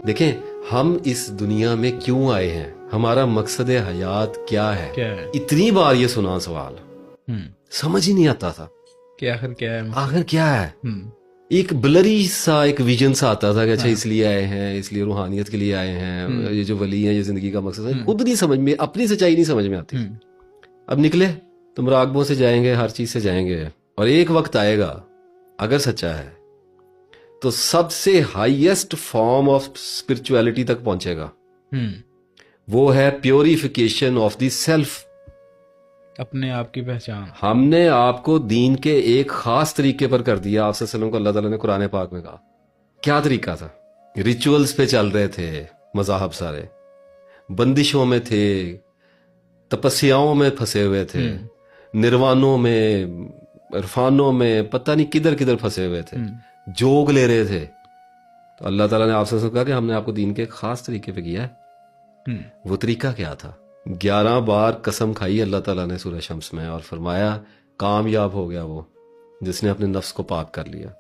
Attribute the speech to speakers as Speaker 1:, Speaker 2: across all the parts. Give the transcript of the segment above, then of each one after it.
Speaker 1: देखें, हम इस दुनिया में क्यों आए हैं, हमारा मकसद हयात क्या है? इतनी बार ये सुना सवाल, समझ ही नहीं आता था
Speaker 2: कि आखिर क्या है,
Speaker 1: आखिर क्या है। एक ब्लरी सा एक विजन सा आता था कि अच्छा इसलिए आए हैं, इसलिए रूहानियत के लिए आए हैं, ये जो वली हैं ये जिंदगी का मकसद है। खुद नहीं समझ में, अपनी सच्चाई नहीं समझ में आती। अब निकले तो मुराकबों से जाएंगे, हर चीज से जाएंगे, और एक वक्त आएगा अगर सच्चा है तो सबसे हाईएस्ट फॉर्म ऑफ स्पिरिचुअलिटी तक पहुंचेगा। वो है प्योरिफिकेशन ऑफ द सेल्फ,
Speaker 2: अपने आप की पहचान।
Speaker 1: हमने आपको दीन के एक खास तरीके पर कर दिया। आप सल्लल्लाहु अलैहि वसल्लम को अल्लाह ताला ने कुरान पाक में कहा, क्या तरीका था? रिचुअल्स पे चल रहे थे मज़ाहब, सारे बंदिशों में थे, तपस्याओं में फंसे हुए थे, निर्वाणों में, इरफानों में, पता नहीं किधर किधर फंसे हुए थे, जोग ले रहे थे। तो अल्लाह ताला ने आपसे कहा कि हमने आपको दीन के एक खास तरीके पे किया है। वो तरीका क्या था? 11 बार कसम खाई अल्लाह ताला ने सूरह शम्स में, और फरमाया कामयाब हो गया वो जिसने अपने नफ्स को पाक कर लिया,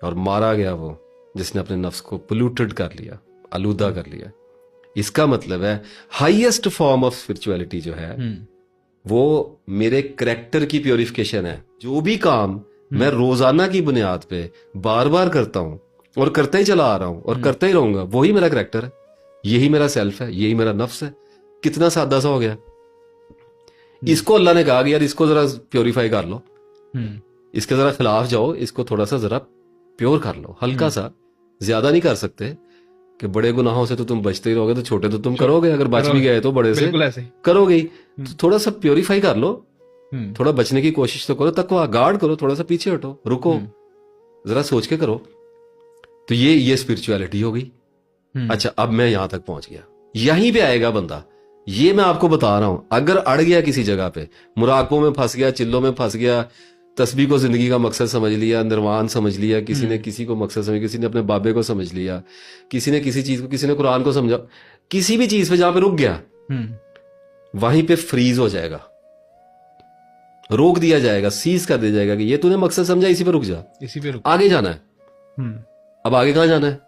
Speaker 1: और मारा गया वो जिसने अपने नफ्स को पोल्यूटेड कर लिया, आलूदा कर लिया। इसका मतलब है हाईएस्ट फॉर्म ऑफ स्पिरिचुअलिटी जो है वो मेरे करेक्टर की प्योरिफिकेशन है। जो भी काम मैं रोजाना की बुनियाद पे बार बार करता हूं और करते ही चला आ रहा हूं और करते ही रहूंगा, वही मेरा करेक्टर है, यही मेरा सेल्फ है, यही मेरा नफ्स है। कितना सादा सा हो गया। इसको अल्लाह ने कहा कि यार इसको जरा प्योरीफाई कर लो, इसके जरा खिलाफ जाओ, इसको थोड़ा सा जरा प्योर कर लो, हल्का सा, ज्यादा नहीं कर सकते कि बड़े गुनाहों से तो तुम बचते ही रहोगे, तो छोटे तो तुम करोगे, अगर बच भी गए तो बड़े से करोगे ही। तो थोड़ा सा प्योरीफाई कर लो, थोड़ा बचने की कोशिश तो करो, तकवा गार्ड करो, थोड़ा सा पीछे हटो, रुको, जरा सोच के करो। तो ये स्पिरिचुअलिटी हो गई। अच्छा, अब मैं यहां तक पहुंच गया, यहीं पे आएगा बंदा। ये मैं आपको बता रहा हूं, अगर अड़ गया किसी जगह पे, मुराकबों में फंस गया, चिल्लों में फंस गया, तस्बीह को जिंदगी का मकसद समझ लिया, निर्वाण समझ लिया, किसी ने किसी को मकसद समझ, किसी ने अपने बाबे को समझ लिया, किसी ने किसी चीज को, किसी ने कुरान को समझा, किसी भी चीज पे जहां पे रुक गया वहीं पे फ्रीज हो जाएगा, रोक दिया जाएगा, सीज कर दिया जाएगा कि ये तूने मकसद समझा, इसी पे रुक जा,
Speaker 2: इसी पे रुक,
Speaker 1: आगे जाना है। अब आगे कहां जाना है?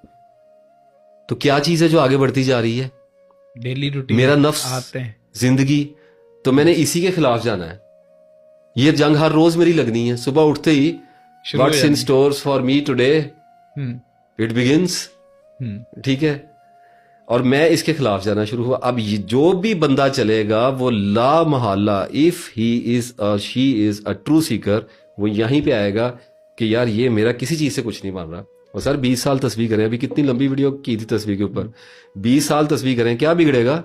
Speaker 1: तो क्या चीज है जो आगे बढ़ती जा रही है?
Speaker 2: डेली रूटीन,
Speaker 1: मेरा नफ्स,
Speaker 2: आते हैं,
Speaker 1: जिंदगी। तो मैंने इसी के खिलाफ जाना है। ये जंग हर रोज मेरी लगनी है। सुबह उठते ही what's in stores for me today, it begins, ठीक है, और मैं इसके खिलाफ जाना शुरू हुआ। अब जो भी बंदा चलेगा वो ला महल्ला, if he is she is a true seeker, वो यहीं पे आएगा कि यार ये मेरा किसी चीज से कुछ नहीं मान रहा। और सर 20 साल तस्बीह करें, अभी कितनी लंबी वीडियो की थी तस्बीह के ऊपर, 20 साल तस्बीह करें, क्या बिगड़ेगा?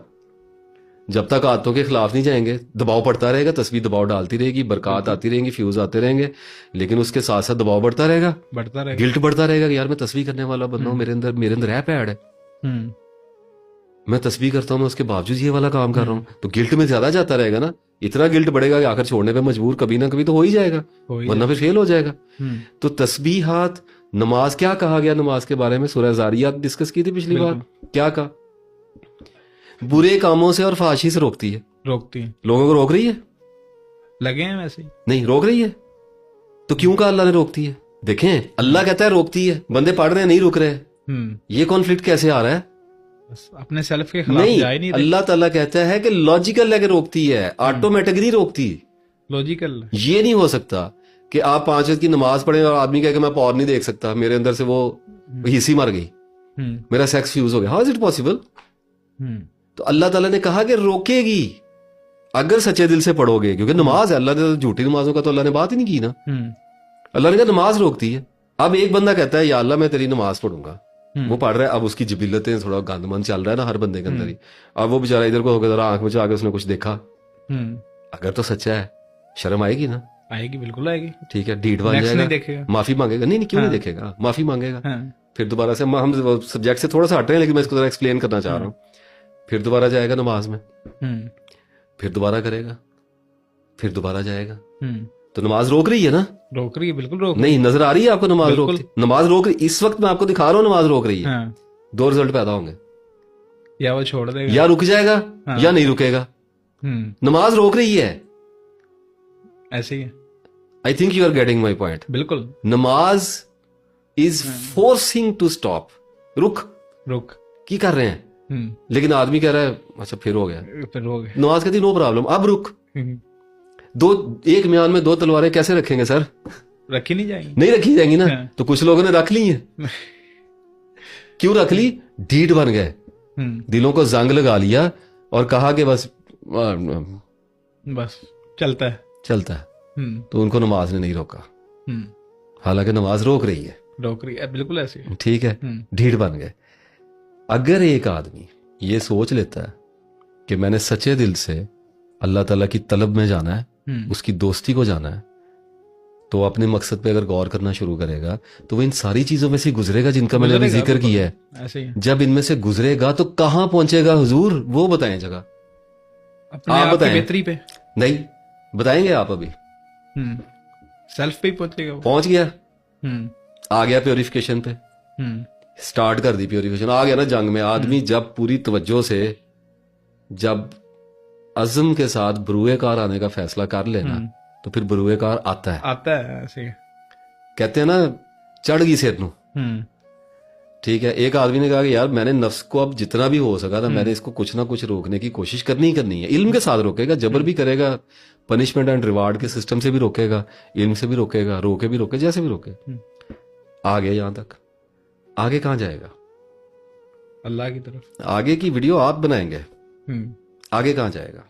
Speaker 1: जब तक आदतों के खिलाफ नहीं जाएंगे, दबाव पड़ता रहेगा, तस्बीह दबाव डालती रहेगी, बरकत आती रहेंगी, फ्यूज आते रहेंगे, लेकिन उसके साथ साथ दबाव बढ़ता रहेगा, गिल्ट बढ़ता रहेगा कि यार मैं तस्बीह करने वाला बंदा हूं, मेरे अंदर है पैड है, मैं तस्बीह करता हूं, मैं उसके बावजूद ये वाला काम कर रहा हूं, तो गिल्ट में ज्यादा जाता रहेगा ना। इतना गिल्ट बढ़ेगा कि आखिर छोड़ने पे मजबूर कभी ना कभी तो हो ही जाएगा, वरना फिर फेल हो जाएगा। तो तस्बीहात, नमाज, क्या कहा गया नमाज के बारे में? सूरह ज़ारियात डिस्कस की थी पिछली बार। क्या कहा? बुरे कामों से और फाशी से रोकती है। लोगों को रोक रही है,
Speaker 2: लगे हैं वैसे ही
Speaker 1: नहीं रोक रही है। तो क्यों कहा अल्लाह ने रोकती है? देखें, अल्लाह कहता है रोकती है, बंदे पढ़ रहे हैं नहीं रुक रहे। ये कॉन्फ्लिक्ट कैसे आ रहा है?
Speaker 2: अपने सेल्फ के खिलाफ जा ही नहीं रहे।
Speaker 1: अल्लाह ताला कहता है कि लॉजिकल लेके रोकती है, ऑटोमेटिकली रोकती।
Speaker 2: लॉजिकल
Speaker 1: ये नहीं हो सकता कि आप 5 वक्त की नमाज पढ़े और आदमी कहे कि मैं पॉर नहीं देख सकता, मेरे अंदर से वो हिस्सी मर गई, मेरा सेक्स फ्यूज हो गया। How is it possible? तो अल्लाह ताला ने कहा कि रोकेगी अगर सच्चे दिल से पढ़ोगे, क्योंकि नमाज है, अल्लाह ने झूठी नमाजों का तो अल्लाह ने बात ही नहीं की ना। अल्लाह ने कहा नमाज रोकती है। अब एक बंदा कहता है या अल्लाह मैं तेरी नमाज पढ़ूंगा, वो पढ़ रहा है, अब उसकी जिबिलतें थोड़ा गंदमंद चल रहा है ना हर बंदे के अंदर ही। अब वो बेचारा इधर को होकर जरा आंख बचा के उसने कुछ देखा, अगर तो सच्चा है शर्म आएगी ना?
Speaker 2: आएगी, बिल्कुल आएगी।
Speaker 1: ठीक है, ढीठ बन जाएगा, माफी मांगेगा। नहीं क्यों नहीं देखेगा, माफी मांगेगा। फिर दोबारा से, हम सब्जेक्ट से थोड़ा सा हट रहे हैं लेकिन मैं इसको जरा एक्सप्लेन करना चाह रहा हूँ। फिर दोबारा जाएगा नमाज में, फिर दोबारा करेगा, फिर दोबारा जाएगा। तो नमाज रोक रही है ना?
Speaker 2: रोक रही है, बिल्कुल रोक
Speaker 1: नहीं, नजर आ रही है आपको नमाज रोक? नमाज रोक रही, इस वक्त मैं आपको दिखा रहा हूँ नमाज रोक रही है। दो रिजल्ट पैदा होंगे,
Speaker 2: या वो छोड़ देगा,
Speaker 1: या रुक जाएगा, या नहीं रुकेगा। नमाज रोक रही है,
Speaker 2: ऐसे ही है।
Speaker 1: I think you are getting my point.
Speaker 2: बिल्कुल।
Speaker 1: नमाज इज फोर्सिंग टू स्टॉप, रुक,
Speaker 2: रुक।
Speaker 1: की कर रहे हैं, लेकिन आदमी कह रहा है अच्छा फिर हो गया।
Speaker 2: फिर हो गया।
Speaker 1: नमाज कहती नो प्रॉब्लम, अब रुक। एक म्यान में 2 तलवारें कैसे रखेंगे सर?
Speaker 2: रखी नहीं जाएंगी।
Speaker 1: नहीं रखी जाएंगी ना।
Speaker 2: हाँ।
Speaker 1: तो कुछ लोगों ने रख ली है। क्यों रख ली? ढीठ बन गए, दिलों को जंग लगा लिया और कहा कि बस
Speaker 2: चलता है।
Speaker 1: तो उनको नमाज ने नहीं रोका, हालांकि नमाज रोक रही है,
Speaker 2: बिल्कुल ऐसे ही।
Speaker 1: ठीक है, ढीठ बन गए। अगर एक आदमी ये सोच लेता है कि मैंने सच्चे दिल से अल्लाह ताला की तलब में जाना है, उसकी दोस्ती को जाना है, तो अपने मकसद पे अगर गौर करना शुरू करेगा तो वो इन सारी चीजों में से गुजरेगा जिनका मैंने अभी जिक्र किया है।
Speaker 2: ऐसे ही।
Speaker 1: जब इनमें से गुजरेगा तो कहां पहुंचेगा हुजूर, वो बताएं जगह।
Speaker 2: अपने आप की बेहतरी पे
Speaker 1: नहीं बताएंगे आप अभी।
Speaker 2: सेल्फ पे ही पहुंचेगा वो।
Speaker 1: पहुंच गया, आ गया प्योरिफिकेशन पे, स्टार्ट कर दी प्योरिफिकेशन, आ गया ना जंग में। आदमी जब पूरी तवज्जो से, जब अज़म के साथ बरूए कार आने का फैसला कर लेना तो फिर बरूए कार आता है
Speaker 2: ऐसे ही।
Speaker 1: कहते हैं ना चढ़ गई सिर नू। ठीक है, एक आदमी ने कहा कि यार मैंने नफ्स को अब जितना भी हो सका ना मैंने इसको कुछ ना कुछ रोकने की कोशिश करनी है। इल्म के साथ रोकेगा, जबर भी करेगा, पनिशमेंट एंड रिवार्ड के सिस्टम से भी रोकेगा, इल्म से भी रोकेगा, रोके जैसे भी रोके। आ गया यहां तक, आगे कहां जाएगा?
Speaker 2: अल्लाह की तरफ।
Speaker 1: आगे की वीडियो आप बनाएंगे, आगे कहां जाएगा?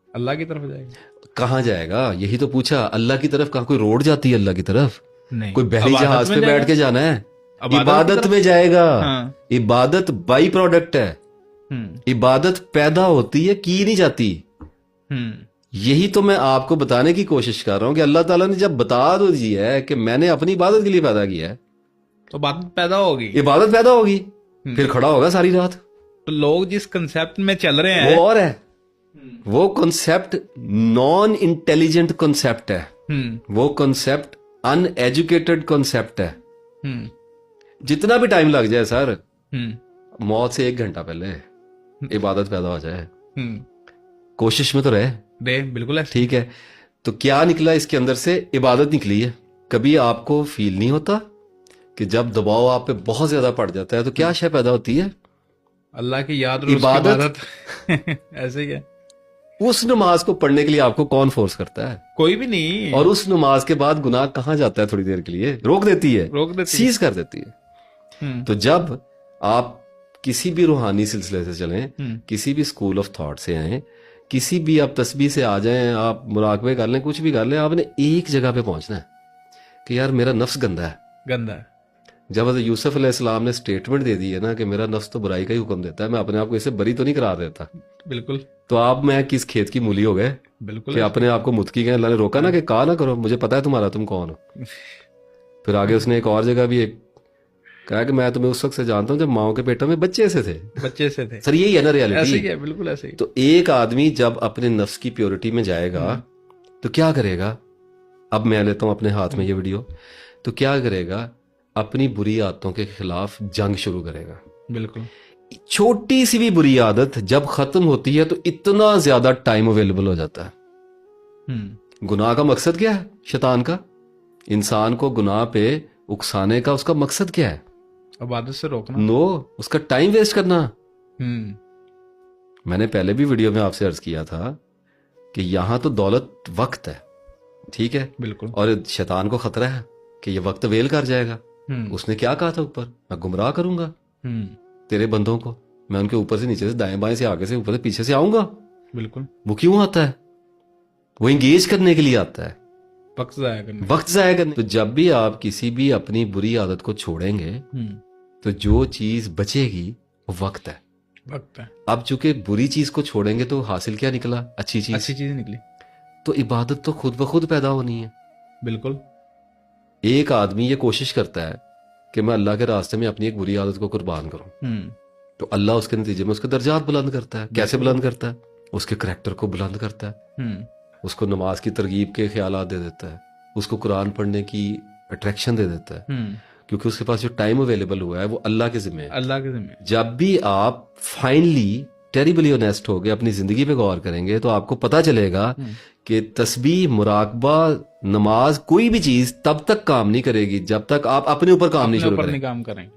Speaker 2: अल्लाह की तरफ जाएगा।
Speaker 1: कहां जाएगा? यही तो पूछा। अल्लाह की तरफ कहां? कोई रोड जाती है अल्लाह की तरफ?
Speaker 2: नहीं।
Speaker 1: कोई बहरी जहाज पे बैठ के जाना है? इबादत में जाएगा। इबादत बाई प्रोडक्ट है, इबादत पैदा होती है, की नहीं जाती। यही तो मैं आपको बताने की कोशिश कर रहा हूं कि अल्लाह ताला ने जब बता दो दी है कि मैंने अपनी इबादत के लिए पैदा किया है,
Speaker 2: तो इबादत पैदा होगी।
Speaker 1: इबादत पैदा होगी, फिर खड़ा होगा सारी रात।
Speaker 2: तो लोग जिस कंसेप्ट में चल रहे हैं
Speaker 1: वो और है, वो कॉन्सेप्ट नॉन इंटेलिजेंट कॉन्सेप्ट है, वो कॉन्सेप्ट अनएजुकेटेड कॉन्सेप्ट है। जितना भी टाइम लग जाए सर, मौत से 1 घंटा पहले इबादत पैदा हो जाए, कोशिश में तो रहे।
Speaker 2: बिल्कुल है।
Speaker 1: ठीक है, तो क्या निकला इसके अंदर से? इबादत निकली है। कभी आपको फील नहीं होता कि जब दबाव आप पे बहुत ज्यादा पड़ जाता है तो क्या शय पैदा होती है?
Speaker 2: अल्लाह की याद और
Speaker 1: इबादत।
Speaker 2: ऐसे ही है।
Speaker 1: उस नमाज को पढ़ने के लिए आपको कौन फोर्स करता है?
Speaker 2: कोई भी नहीं।
Speaker 1: और उस नमाज के बाद गुनाह कहां जाता है? थोड़ी देर के लिए रोक देती है, सीज कर देती है। तो जब आप किसी भी रूहानी सिलसिले से चलें, किसी भी स्कूल ऑफ थॉट से आए, किसी भी आप तस्बीह से आ जाएं, आप मुराकबे कर लें, कुछ भी कर लें, आपने एक जगह पे पहुंचना है कि यार मेरा नफ्स गंदा है। जब हज़रत यूसुफ अलैहिस्सलाम ने स्टेटमेंट दे दी है ना कि मेरा नफ्स तो बुराई का ही हुक्म देता है, मैं अपने आप को इससे बरी तो नहीं करार देता।
Speaker 2: बिल्कुल।
Speaker 1: तो आप मैं किस खेत की मूली हो गए?
Speaker 2: बिल्कुल।
Speaker 1: कि अपने आप को मुतकी गए। अल्लाह ने रोका ना कि कहा ना करो, मुझे पता है तुम्हारा, तुम कौन हो। फिर आगे उसने एक और जगह भी एक कहा कि मैं तुम्हें उस वक्त से जानता हूं जब माओ के पेटों में बच्चे से थे। सर यही है ना रियलिटी।
Speaker 2: ऐसे ही है, बिल्कुल ऐसे ही।
Speaker 1: तो एक आदमी जब अपने नफ्स की प्योरिटी में जाएगा तो क्या करेगा? अब मैं लेता हूं अपने हाथ में ये वीडियो, तो क्या करेगा? अपनी बुरी आदतों के खिलाफ जंग शुरू करेगा।
Speaker 2: बिल्कुल।
Speaker 1: छोटी सी भी बुरी आदत जब खत्म होती है तो इतना ज्यादा टाइम अवेलेबल हो जाता है। गुनाह का मकसद क्या है शैतान का? इंसान को गुनाह पे उकसाने का उसका मकसद क्या है?
Speaker 2: इबादत से रोकना।
Speaker 1: उसका टाइम वेस्ट करना। मैंने पहले भी वीडियो में आपसे अर्ज किया था कि यहां तो दौलत वक्त है, ठीक है,
Speaker 2: बिल्कुल,
Speaker 1: और शैतान को खतरा है कि ये वक्त वेल कर जाएगा। उसने क्या कहा था ऊपर? मैं गुमराह करूंगा तेरे बंदों को, मैं उनके ऊपर से नीचे से दाएं बाएं से आगे से ऊपर से पीछे से आऊंगा।
Speaker 2: बिल्कुल।
Speaker 1: वो क्यों आता है? वो इंगेज करने के लिए आता है,
Speaker 2: वक्त
Speaker 1: जाया करने। तो जब भी आप किसी भी अपनी बुरी आदत को छोड़ेंगे तो जो चीज बचेगी वो वक्त है। अब चूंकि बुरी चीज को छोड़ेंगे तो हासिल क्या निकला? अच्छी चीज
Speaker 2: निकली।
Speaker 1: तो इबादत तो खुद ब खुद पैदा होनी है।
Speaker 2: बिल्कुल।
Speaker 1: एक आदमी ये कोशिश करता है कि मैं अल्लाह के रास्ते में अपनी एक बुरी आदत को कुर्बान करूं, तो अल्लाह उसके नतीजे में उसके दर्जात बुलंद करता है। कैसे बुलंद करता है? उसके करैक्टर को बुलंद करता है, उसको नमाज की तरगीब के ख्यालात दे देता है, उसको कुरान पढ़ने की अट्रैक्शन दे देता है, क्योंकि उसके पास जो टाइम अवेलेबल हुआ है वो अल्लाह के जिम्मे है। जब भी आप फाइनली टेरिबली ऑनेस्ट हो गए अपनी जिंदगी पे गौर करेंगे तो आपको पता चलेगा कि तस्बीह, मुराकबा, नमाज, कोई भी चीज तब तक काम नहीं करेगी जब तक आप अपने ऊपर काम नहीं शुरू करेंगे।